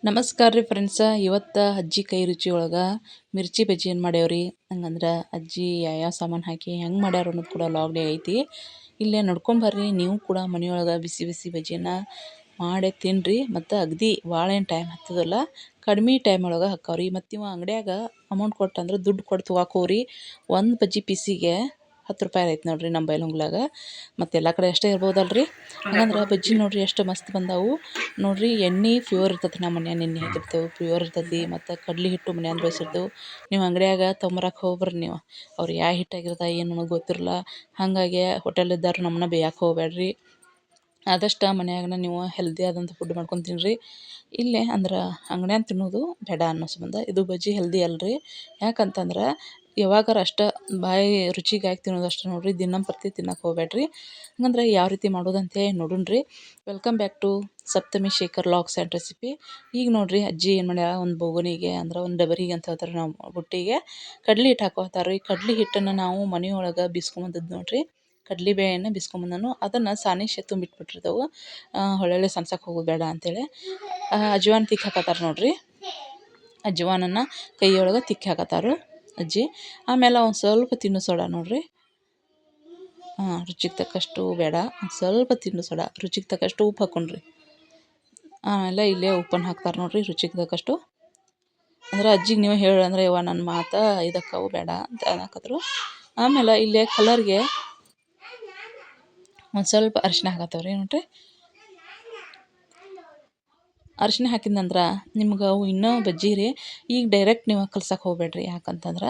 ನಮಸ್ಕಾರ ರೀ ಫ್ರೆಂಡ್ಸ. ಇವತ್ತು ಅಜ್ಜಿ ಕೈ ರುಚಿ ಒಳಗೆ ಮಿರ್ಚಿ ಬಜ್ಜಿ ಏನು ಮಾಡ್ಯಾವ್ರಿ. ಹಂಗಂದ್ರೆ ಅಜ್ಜಿ ಯಾವ ಸಾಮಾನು ಹಾಕಿ ಹೆಂಗೆ ಮಾಡ್ಯಾರ ಅನ್ನೋದು ಕೂಡ ಲಾಗ್ನೇ ಐತಿ. ಇಲ್ಲೇ ನೋಡ್ಕೊಂಬರ್ರಿ. ನೀವು ಕೂಡ ಮನೆಯೊಳಗೆ ಬಿಸಿ ಬಿಸಿ ಬಜ್ಜಿನ ಮಾಡೇ ತಿನ್ನಿರಿ. ಮತ್ತು ಅಗದಿ ಭಾಳ ಏನು ಟೈಮ್ ಹತ್ತದಲ್ಲ, ಕಡಿಮೆ ಟೈಮ್ ಒಳಗೆ ಹಾಕಾವ್ರಿ. ಮತ್ತು ಇವ ಅಂಗಡಿಯಾಗ ಅಮೌಂಟ್ ಕೊಟ್ಟು ಅಂದ್ರೆ ದುಡ್ಡು ಕೊಟ್ಟು ತೊಗೊಕೋರಿ. ಒಂದು ಬಜ್ಜಿ ಪೀಸಿಗೆ 10 ರೂಪಾಯಿ ಐತೆ ನೋಡ್ರಿ ನಮ್ಮ ಬೈಲುಂಗ್ಲಾಗ. ಮತ್ತು ಎಲ್ಲ ಕಡೆ ಅಷ್ಟೇ ಇರ್ಬೋದಲ್ರಿ. ಹಂಗಂದ್ರೆ ಬಜ್ಜಿ ನೋಡ್ರಿ ಎಷ್ಟು ಮಸ್ತ್ ಬಂದಾವು ನೋಡ್ರಿ. ಎಣ್ಣೆ ಪ್ಯೂರ್ ಇರ್ತೈತಿ. ನಮ್ಮ ಮನ್ಯಾಗ ಎಣ್ಣೆ ಹಾಕಿರ್ತೇವೆ, ಪ್ಯೂರ್ ಇರ್ತೈತಿ. ಮತ್ತು ಕಡ್ಲೆ ಹಿಟ್ಟು ಮನ್ಯಾಗ ಬೇಯಿಸಿರ್ತೇವೆ. ನೀವು ಅಂಗಡಿಯಾಗ ತೊಂಬರಕ್ಕೆ ಹೋಗ್ಬರ್ರಿ. ನೀವು ಅವ್ರು ಯಾವ ಹಿಟ್ಟಾಗಿರ್ತಾವೆ ಏನು ನನಗೆ ಗೊತ್ತಿರಲ್ಲ. ಹಾಗಾಗಿ ಹೋಟೆಲ್ ಇದ್ದವ್ರು ನಮ್ಮನ್ನ ಬೇಯಕ್ಕೆ ಹೋಗ್ಬೇಡ್ರಿ. ಆದಷ್ಟು ಮನ್ಯಾಗನ ನೀವು ಹೆಲ್ದಿ ಆದಂಥ ಫುಡ್ ಮಾಡ್ಕೊಂಡು ತಿನ್ನಿರಿ. ಇಲ್ಲೇ ಅಂದ್ರೆ ಅಂಗಡ್ಯಾಗ ತಿನ್ನೋದು ಬೇಡ ಅನ್ನೋ ಸಂಬಂಧ ಇದು ಬಜ್ಜಿ ಹೆಲ್ದಿ ಅಲ್ರಿ. ಯಾಕಂತಂದ್ರೆ ಯಾವಾಗಾರ ಅಷ್ಟು ಬಾಯಿ ರುಚಿಗಾಗಿ ತಿನ್ನೋದು ಅಷ್ಟೇ ನೋಡಿರಿ. ದಿನಂಪ್ರತಿ ತಿನ್ನಕ್ಕೆ ಹೋಗ್ಬೇಡ್ರಿ. ಹಂಗಂದ್ರೆ ಯಾವ ರೀತಿ ಮಾಡೋದಂತೆ ನೋಡೋಣ್ರಿ. Welcome back to Saptami Shekhar logs and recipe. ಈಗ ನೋಡಿರಿ ಅಜ್ಜಿ ಏನು ಮಾಡ್ಯಾರ, ಒಂದು ಬೋಗನಿಗೆ ಅಂದ್ರೆ ಒಂದು ಡಬರಿಗೆ ಅಂತ ಹೇಳ್ತಾರೆ ನಾವು, ಬುಟ್ಟಿಗೆ ಕಡ್ಲೆ ಹಿಟ್ಟು ಹಾಕೋತಾರೆ ರೀ. ಕಡ್ಲೆ ಹಿಟ್ಟನ್ನು ನಾವು ಮನೆಯೊಳಗೆ ಬಿಸ್ಕೊಂಬಂದದ್ದು ನೋಡಿರಿ. ಕಡ್ಲೆ ಬೇಳೆನ ಬಿಸ್ಕೊಂಬಂದನು ಅದನ್ನು ಸಾನಿಶೆ ತುಂಬಿಟ್ಬಿಟ್ಟಿರ್ತೇವೆ. ಹೊಳ್ಳೆ ಸನ್ಸಕ್ಕೆ ಹೋಗೋದು ಬೇಡ ಅಂಥೇಳಿ ಅಜ್ವಾನ ತಿಕ್ಕಿ ಹಾಕತ್ತಾರೆ ನೋಡಿರಿ. ಅಜ್ವಾನನ್ನು ಕೈಯೊಳಗೆ ತಿಕ್ಕಿ ಹಾಕತ್ತಾರು ಅಜ್ಜಿ. ಆಮೇಲೆ ಒಂದು ಸ್ವಲ್ಪ ತಿನ್ನೋ ಸೋಡಾ ನೋಡಿರಿ. ರುಚಿಗೆ ತಕ್ಕಷ್ಟು ಬೇಡ, ಒಂದು ಸ್ವಲ್ಪ ತಿನ್ನೋ ಸೋಡಾ, ರುಚಿಗೆ ತಕ್ಕಷ್ಟು ಉಪ್ಪು ಹಾಕ್ಕೊಂಡ್ರಿ. ಆಮೇಲೆ ಇಲ್ಲೇ ಉಪ್ಪನ್ನು ಹಾಕ್ತಾರೆ ನೋಡಿರಿ ರುಚಿಗೆ ತಕ್ಕಷ್ಟು. ಅಂದ್ರೆ ಅಜ್ಜಿಗೆ ನೀವು ಹೇಳಿ ಅಂದರೆ ಇವ ನನ್ನ ಮಾತು ಇದಕ್ಕವು ಬೇಡ ಅಂತ ಅನ್ನಕತ್ರು. ಆಮೇಲೆ ಇಲ್ಲೇ ಕಲರ್ಗೆ ಒಂದು ಸ್ವಲ್ಪ ಅರಿಶಿನ ಹಾಕತ್ತವ್ರಿ ನೋಡಿರಿ. ಅರಿಶಿನ ಹಾಕಿದ್ನಂದ್ರೆ ನಿಮ್ಗೆ ಅವು ಇನ್ನೂ ಬಜ್ಜಿ ರೀ. ಈಗ ಡೈರೆಕ್ಟ್ ನೀವು ಕಲ್ಸಕ್ಕೆ ಹೋಗ್ಬೇಡ್ರಿ. ಯಾಕಂತಂದ್ರೆ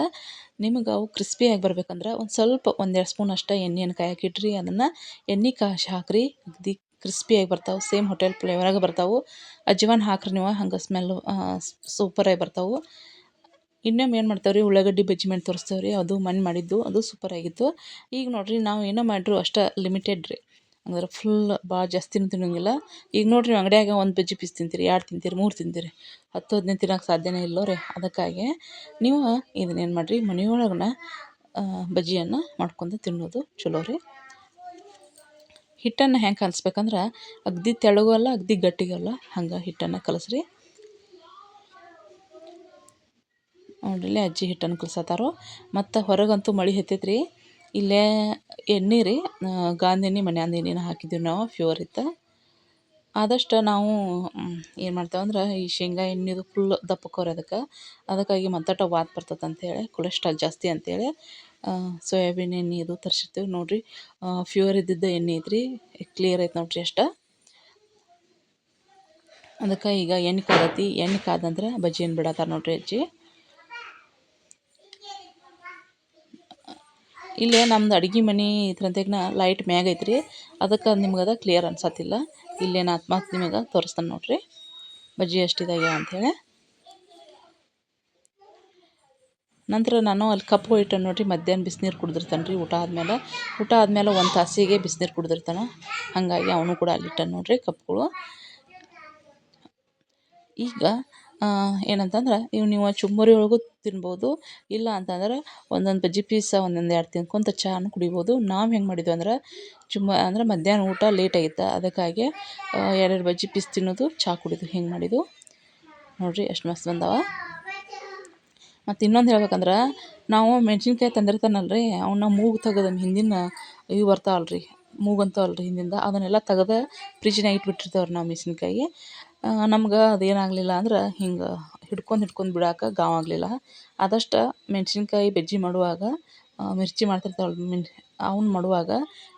ನಿಮ್ಗೆ ಅವು ಕ್ರಿಸ್ಪಿಯಾಗಿ ಬರ್ಬೇಕಂದ್ರೆ ಒಂದು ಸ್ವಲ್ಪ 1-2 ಸ್ಪೂನ್ ಅಷ್ಟೇ ಎಣ್ಣೆಯನ್ನು ಕಾಯಕ್ಕೆ ಇಟ್ರಿ. ಅದನ್ನು ಎಣ್ಣೆ ಕಾಯ್ಸಿ ಹಾಕಿರಿ. ಅಗದಿ ಕ್ರಿಸ್ಪಿಯಾಗಿ ಬರ್ತಾವೆ. ಸೇಮ್ ಹೋಟೆಲ್ ಫ್ಲೇವರಾಗೆ ಬರ್ತಾವೆ. ಅಜ್ವಾನ ಹಾಕ್ರಿ ನೀವು, ಹಂಗೆ ಸ್ಮೆಲ್ಲು ಸೂಪರಾಗಿ ಬರ್ತಾವೆ. ಇನ್ನೊಮ್ಮೆ ಏನು ಮಾಡ್ತೇವೆ ರೀ, ಉಳ್ಳಾಗಡ್ಡಿ ಬಜ್ಜಿ ಮಾಡಿ ತೋರಿಸ್ತೇವೆ ರೀ. ಅದು ಮನೆ ಮಾಡಿದ್ದು, ಅದು ಸೂಪರಾಗಿತ್ತು. ಈಗ ನೋಡಿರಿ ನಾವು ಏನೋ ಮಾಡಿದ್ರು ಅಷ್ಟು ಲಿಮಿಟೆಡ್ ರೀ. ಅಂದ್ರೆ ಫುಲ್ ಭಾಳ ಜಾಸ್ತಿನೂ ತಿನ್ನೋಂಗಿಲ್ಲ. ಈಗ ನೋಡಿರಿ ಅಂಗಡಿಯಾಗ ಒಂದು ಬಜ್ಜಿ ಪೀಸ್ ತಿಂತೀರಿ, 2 ತಿಂತೀರಿ, 3 ತಿಂತೀರಿ. 10-15 ತಿನ್ನೋಕೆ ಸಾಧ್ಯನೇ ಇಲ್ಲೋ ರೀ. ಅದಕ್ಕಾಗಿ ನೀವು ಇದನ್ನೇನು ಮಾಡಿರಿ, ಮನೆಯೊಳಗನ ಬಜ್ಜಿಯನ್ನು ಮಾಡ್ಕೊಂಡು ತಿನ್ನೋದು ಚಲೋ ರೀ. ಹಿಟ್ಟನ್ನು ಹೆಂಗೆ ಕಲಿಸ್ಬೇಕಂದ್ರೆ ಅಗದಿ ತೆಳ್ಳಗೂ ಅಲ್ಲ ಅಗದಿ ಗಟ್ಟಿಗೂ ಅಲ್ಲ, ಹಂಗೆ ಹಿಟ್ಟನ್ನು ಕಲಸ್ರಿ. ನೋಡ್ರಿ ಅಜ್ಜಿ ಹಿಟ್ಟನ್ನು ಕಲ್ಸತ್ತಾರೋ. ಮತ್ತು ಹೊರಗಂತೂ ಮಳೆ ಹತ್ತೈತ್ರಿ. ಇಲ್ಲೇ ಎಣ್ಣೆ ರೀ, ಗಾಂಧಿ ಎಣ್ಣೆ, ಮನ್ಯಾಂದ ಎಣ್ಣೆನ ಹಾಕಿದ್ದೀವಿ ನಾವು, ಪ್ಯೂರ್ ಇತ್ತು. ಆದಷ್ಟು ನಾವು ಏನು ಮಾಡ್ತೇವಂದ್ರೆ ಈ ಶೇಂಗಾ ಎಣ್ಣೆದು ಫುಲ್ ದಪ್ಪಕ್ಕೋರಿ ಅದಕ್ಕಾಗಿ ಮತ್ತಟ ವಾತ್ ಬರ್ತದೆ ಅಂಥೇಳಿ, ಕೊಲೆಸ್ಟ್ರಾಲ್ ಜಾಸ್ತಿ ಅಂಥೇಳಿ ಸೋಯಾಬೀನ್ ಎಣ್ಣೆ ಇದು ತರಿಸಿರ್ತೀವಿ ನೋಡಿರಿ. ಪ್ಯೂರ್ ಇದ್ದಿದ್ದು ಎಣ್ಣೆ ಐತ್ರಿ, ಕ್ಲಿಯರ್ ಐತೆ ನೋಡಿರಿ ಅಷ್ಟು. ಅದಕ್ಕೆ ಈಗ ಎಣ್ಣೆ ಕಾದೈತಿ. ಎಣ್ಣೆ ಕಾದ ನಂತರ ಬಜ್ಜಿಯನ್ನು ಬಿಡತ್ತಾರೆ ನೋಡಿರಿ ಅಜ್ಜಿ. ಇಲ್ಲೇ ನಮ್ದು ಅಡುಗೆ ಮನೆ ಇದ್ರಂತೆಗ್ನ ಲೈಟ್ ಮ್ಯಾಗ ಐತ್ರಿ. ಅದಕ್ಕೆ ನಿಮ್ಗೆ ಅದು ಕ್ಲಿಯರ್ ಅನ್ಸತ್ತಿಲ್ಲ. ಇಲ್ಲೇ ಮತ್ತೆ ನಿಮಗೆ ತೋರಿಸ್ತಾನೆ ನೋಡಿರಿ ಬಜ್ಜಿ ಎಷ್ಟಿದಾಗ್ಯಾವ ಅಂಥೇಳಿ. ನಂತರ ನಾನು ಅಲ್ಲಿ ಕಪ್ಗಳು ಇಟ್ಟೆ ನೋಡಿರಿ. ಮಧ್ಯಾಹ್ನ ಬಿಸಿನೀರು ಕುಡ್ದಿರ್ತಾನೆ ರೀ. ಊಟ ಆದಮೇಲೆ 1 ತಾಸಿಗೆ ಬಿಸಿನೀರು ಕುಡ್ದಿರ್ತಾನೆ. ಹಾಗಾಗಿ ಅವನು ಕೂಡ ಅಲ್ಲಿಟ್ಟಾನೆ ನೋಡಿರಿ ಕಪ್ಗಳು. ಈಗ ಏನಂತಂದ್ರೆ ಇವು ನೀವು ಚುಮ್ಮರಿ ಒಳಗೂ ತಿನ್ಬೋದು. ಇಲ್ಲ ಅಂತಂದ್ರೆ ಒಂದೊಂದು ಬಜ್ಜಿ ಪೀಸ 1-2 ತಿನ್ಕೊಂತ ಚಾನು ಕುಡಿಬೋದು. ನಾವು ಹೆಂಗೆ ಮಾಡಿದ್ವಿ ಅಂದ್ರೆ ಅಂದ್ರೆ ಮಧ್ಯಾಹ್ನ ಊಟ ಲೇಟ್ ಆಗಿತ್ತು, ಅದಕ್ಕಾಗಿ 2 ಬಜ್ಜಿ ಪೀಸ್ ತಿನ್ನೋದು, ಚಹಾ ಕುಡಿದು ಹಿಂಗೆ ಮಾಡಿದ್ದು ನೋಡಿರಿ. ಎಷ್ಟು ಮಸ್ತ್ ಬಂದಾವ. ಮತ್ತು ಇನ್ನೊಂದು ಹೇಳ್ಬೇಕಂದ್ರೆ ನಾವು ಮೆಣ್ಸಿನ್ಕಾಯಿ ತಂದಿರ್ತಾನಲ್ಲ ರೀ, ಅವನ್ನ ಮೂಗು ತೆಗೆದು ಹಿಂದಿನ ಇವು ಬರ್ತಾವಲ್ಲ ರೀ, ಮೂಗಂತವಲ್ಲ ರೀ ಹಿಂದಿಂದ, ಅದನ್ನೆಲ್ಲ ತೆಗೆದು ಫ್ರಿಜ್ನಾಗ ಇಟ್ಬಿಟ್ಟಿರ್ತೇವೆ ರೀ ನಾವು ಮೆಣ್ಸಿನ್ಕಾಯಿ. ನಮ್ಗೆ ಅದೇನಾಗಲಿಲ್ಲ ಅಂದ್ರೆ ಹಿಂಗೆ ಹಿಡ್ಕೊಂಡು ಬಿಡೋಕೆ ಆಗಲಿಲ್ಲ. ಆದಷ್ಟು ಮೆಣ್ಸಿನ್ಕಾಯಿ ಬಜ್ಜಿ ಮಾಡುವಾಗ ಮಿರ್ಚಿ ಮಾಡ್ತಿರ್ತಾವಲ್ಲ ಅವ್ನು ಮಾಡುವಾಗ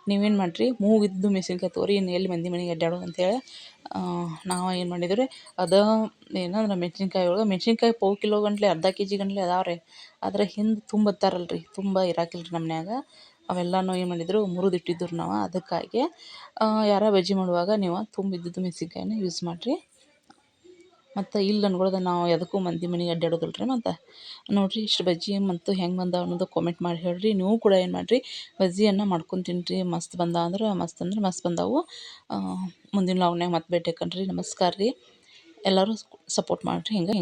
ನೀವೇನು ಮಾಡಿರಿ, ಮೂಗಿದ್ದು ಮೆಣ್ಸಿನ್ಕಾಯಿ ತೊಗೊರಿ. ಇನ್ನು ಎಲ್ಲಿ ಮಂದಿ ಮನೆಗೆ ಅಡ್ಡಾಡೋದು ಅಂಥೇಳಿ ನಾವು ಏನು ಮಾಡಿದ್ವಿ ರೀ, ಅದು ಏನಂದ್ರೆ ಮೆಣ್ಸಿನ್ಕಾಯಿ ಒಳಗೆ ಮೆಣ್ಸಿನ್ಕಾಯಿ ಪಾವು ಕಿಲೋ ಗಂಟ್ಲೆ, ಅರ್ಧ ಕೆಜಿ ಗಂಟ್ಲೆ ಅದಾವೆ ರೀ. ಆದರೆ ಹಿಂದೆ ತುಂಬತ್ತಾರಲ್ಲ ರೀ, ತುಂಬ ಇರಾಕಿಲ್ಲ ರೀ ನಮ್ಮ ಮನ್ಯಾಗ. ಅವೆಲ್ಲನೂ ಏನು ಮಾಡಿದ್ರು, ಮುರಿದಿಟ್ಟಿದ್ರು ನಾವು. ಅದಕ್ಕಾಗಿ ಯಾರ ಬಜ್ಜಿ ಮಾಡುವಾಗ ನೀವು ತುಂಬಿದ್ದಿದ್ದು ಮೆಣ್ಸಿನ್ಕಾಯಿನ ಯೂಸ್ ಮಾಡಿರಿ. ಮತ್ತು ಇಲ್ಲ ಅನ್ಕೊಳ್ದೆ ನಾವು ಎದಕ್ಕೂ ಮಂದಿ ಮನೆಗೆ ಅಡ್ಡಾಡೋದಿಲ್ಲ ರೀ. ಮತ್ತು ನೋಡಿರಿ ಇಷ್ಟು ಬಜ್ಜಿ ಮತ್ತು ಹೆಂಗೆ ಬಂದಾವ ಅನ್ನೋದು ಕಾಮೆಂಟ್ ಮಾಡಿ ಹೇಳಿರಿ. ನೀವು ಕೂಡ ಏನು ಮಾಡಿರಿ, ಬಜ್ಜಿಯನ್ನು ಮಾಡ್ಕೊಂಡು ತಿನ್ನಿರಿ. ಮಸ್ತ್ ಮಸ್ತ್ ಬಂದಾವು. ಮುಂದಿನ ಲಾಗ್ನಾಗ ಮತ್ತೆ ಭೇಟಿ ಆಕನ್ರಿ. ನಮಸ್ಕಾರ ರೀ. ಎಲ್ಲರೂ ಸಪೋರ್ಟ್ ಮಾಡಿರಿ ಹಿಂಗೆ